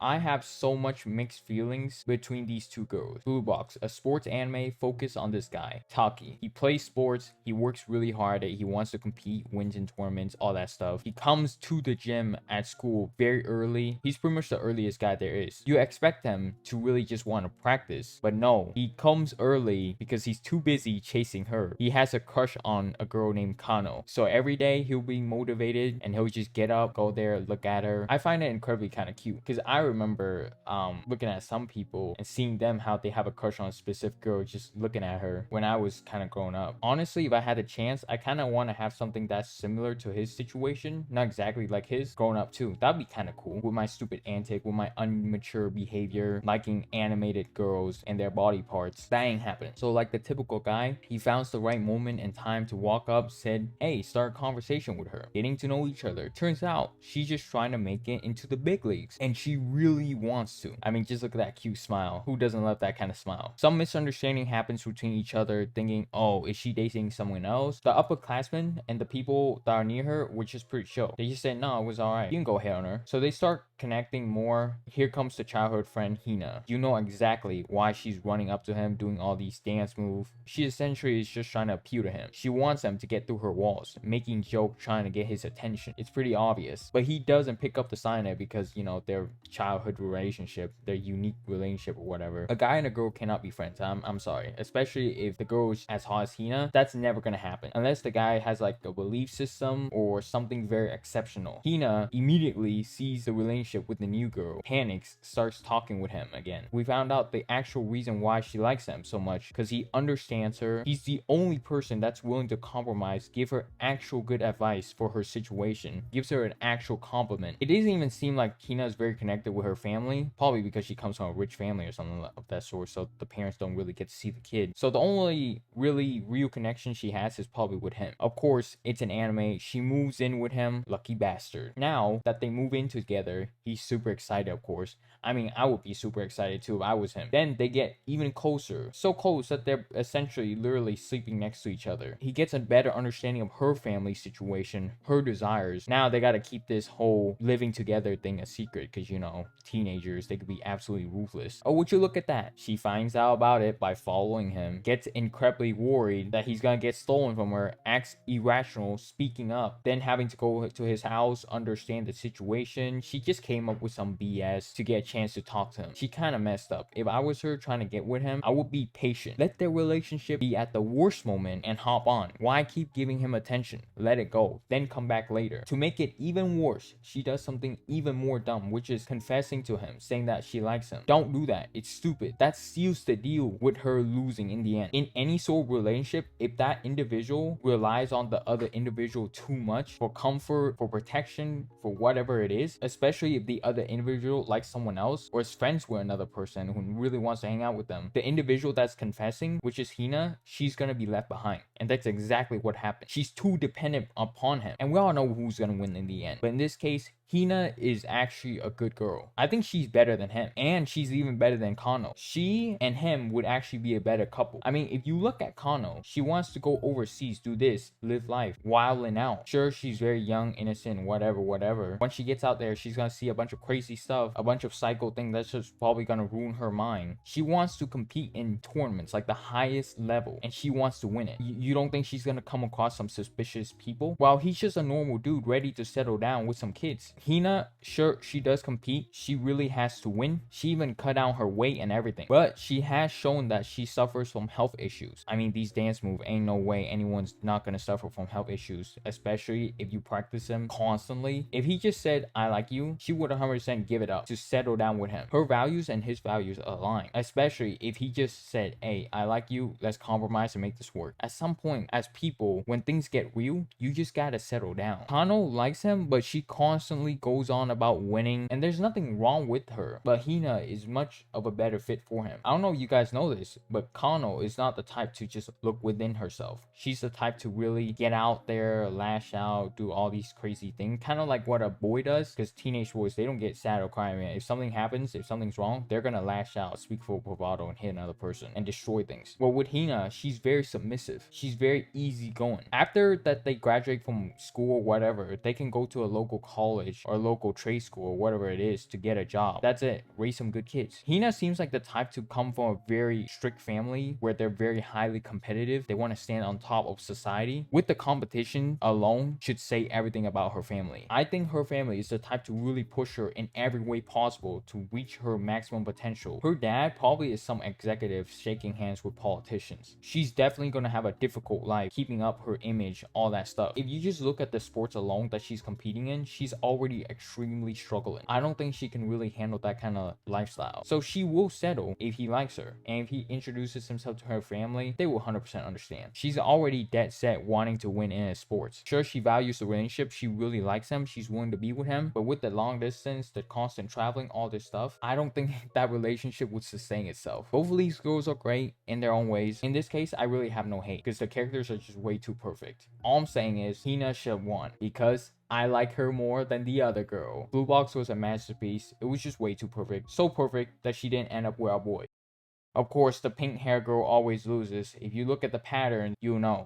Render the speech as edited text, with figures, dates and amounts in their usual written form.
I have so much mixed feelings between these two girls. Blue Box, a sports anime focused on this guy, Taki. He plays sports, he works really hard, he wants to compete, wins in tournaments, all that stuff. He comes to the gym at school very early. He's pretty much the earliest guy there is. You expect him to really just want to practice, but no, he comes early because he's too busy chasing her. He has a crush on a girl named Kano. So every day he'll be motivated and he'll just get up, go there, look at her. I find it incredibly kind of cute because I remember looking at some people and seeing them how they have a crush on a specific girl, just looking at her when I was kind of growing up. Honestly, if I had a chance, I kind of want to have something that's similar to his situation, not exactly like his, growing up too. That'd be kind of cool with my stupid antic, with my immature behavior, liking animated girls and their body parts. That ain't happening. So like the typical guy, he found the right moment and time to walk up, said, hey, start a conversation with her, getting to know each other. Turns out she's just trying to make it into the big leagues, and she really wants to. I mean, just look at that cute smile. Who doesn't love that kind of smile? Some misunderstanding happens between each other, thinking, oh, is she dating someone else? The upperclassmen and the people that are near her were just pretty chill. They just said, no, it was alright, you can go ahead on her. So they start connecting more. Here comes the childhood friend Hina. You know exactly why she's running up to him, doing all these dance moves. She essentially is just trying to appeal to him. She wants him to get through her walls, making jokes, trying to get his attention. It's pretty obvious, but he doesn't pick up the sign there because, you know, their childhood relationship, their unique relationship or whatever. A guy and a girl cannot be friends. I'm sorry, especially if the girl is as hot as Hina. That's never gonna happen unless the guy has like a belief system or something very exceptional. Hina immediately sees the relationship with the new girl, panics, starts talking with him again. We found out the actual reason why she likes him so much, because he understands her. He's the only person that's willing to compromise, give her actual good advice for her situation, gives her an actual compliment. It doesn't even seem like Hina is very connected with her family, probably because she comes from a rich family or something of that sort, so the parents don't really get to see the kid. So the only really real connection she has is probably with him. Of course, it's an anime. She moves in with him, lucky bastard. Now that they move in together, he's super excited, of course. I mean, I would be super excited too if I was him. Then they get even closer, so close that they're essentially literally sleeping next to each other. He gets a better understanding of her family situation, her desires. Now they got to keep this whole living together thing a secret because, you know, teenagers, they could be absolutely ruthless. Oh, would you look at that? She finds out about it by following him, gets incredibly worried that he's gonna get stolen from her, acts irrational, speaking up, then having to go to his house, understand the situation. She just came up with some BS to get a chance to talk to him. She kind of messed up. If I was her trying to get with him, I would be patient. Let their relationship be at the worst moment and hop on. Why keep giving him attention? Let it go, then come back later. To make it even worse, she does something even more dumb, which is confessing to him, saying that she likes him. Don't do that. It's stupid. That seals the deal with her losing in the end. In any sort of relationship, if that individual relies on the other individual too much for comfort, for protection, for whatever it is, especially if the other individual likes someone else or is friends with another person who really wants to hang out with them, the individual that's confessing, which is Hina, she's gonna be left behind. And that's exactly what happened. She's too dependent upon him. And we all know who's gonna win in the end. But in this case, Hina is actually a good girl. I think she's better than him, and she's even better than Kano. She and him would actually be a better couple. I mean, if you look at Kano, she wants to go overseas, do this, live life, wilding out. Sure, she's very young, innocent, whatever. Once she gets out there, she's gonna see a bunch of crazy stuff, a bunch of psycho things that's just probably gonna ruin her mind. She wants to compete in tournaments, like the highest level, and she wants to win it. You don't think she's gonna come across some suspicious people? Well, he's just a normal dude ready to settle down with some kids. Hina, sure, she does compete. She really has to win. She even cut down her weight and everything. But she has shown that she suffers from health issues. I mean, these dance moves, ain't no way anyone's not gonna suffer from health issues, especially if you practice them constantly. If he just said, I like you, she would 100% give it up to settle down with him. Her values and his values align, especially if he just said, hey, I like you, let's compromise and make this work. At some point, as people, when things get real, you just gotta settle down. Kano likes him, but she constantly goes on about winning, and there's nothing wrong with her, but Hina is much of a better fit for him. I don't know if you guys know this, but Kano is not the type to just look within herself. She's the type to really get out there, lash out, do all these crazy things, kind of like what a boy does, because teenage boys, they don't get sad or cry, man. If something happens, if something's wrong, they're gonna lash out, speak full bravado, and hit another person and destroy things. Well, with Hina, she's very submissive. She's very easygoing. After that they graduate from school or whatever, they can go to a local college college or local trade school or whatever it is to get a job. That's it. Raise some good kids. Hina seems like the type to come from a very strict family where they're very highly competitive. They want to stand on top of society. With the competition alone should say everything about her family. I think her family is the type to really push her in every way possible to reach her maximum potential. Her dad probably is some executive shaking hands with politicians. She's definitely gonna have a difficult life keeping up her image, all that stuff. If you just look at the sports alone that she's competing in, she's already extremely struggling. I don't think she can really handle that kind of lifestyle. So she will settle if he likes her. And if he introduces himself to her family, they will 100% understand. She's already dead set wanting to win in his sports. Sure, she values the relationship. She really likes him. She's willing to be with him. But with the long distance, the constant traveling, all this stuff, I don't think that relationship would sustain itself. Both of these girls are great in their own ways. In this case, I really have no hate because the characters are just way too perfect. All I'm saying is Hina should have won because I like her more than the other girl. Blue Box was a masterpiece. It was just way too perfect. So perfect that she didn't end up with our boy. Of course, the pink hair girl always loses. If you look at the pattern, you'll know.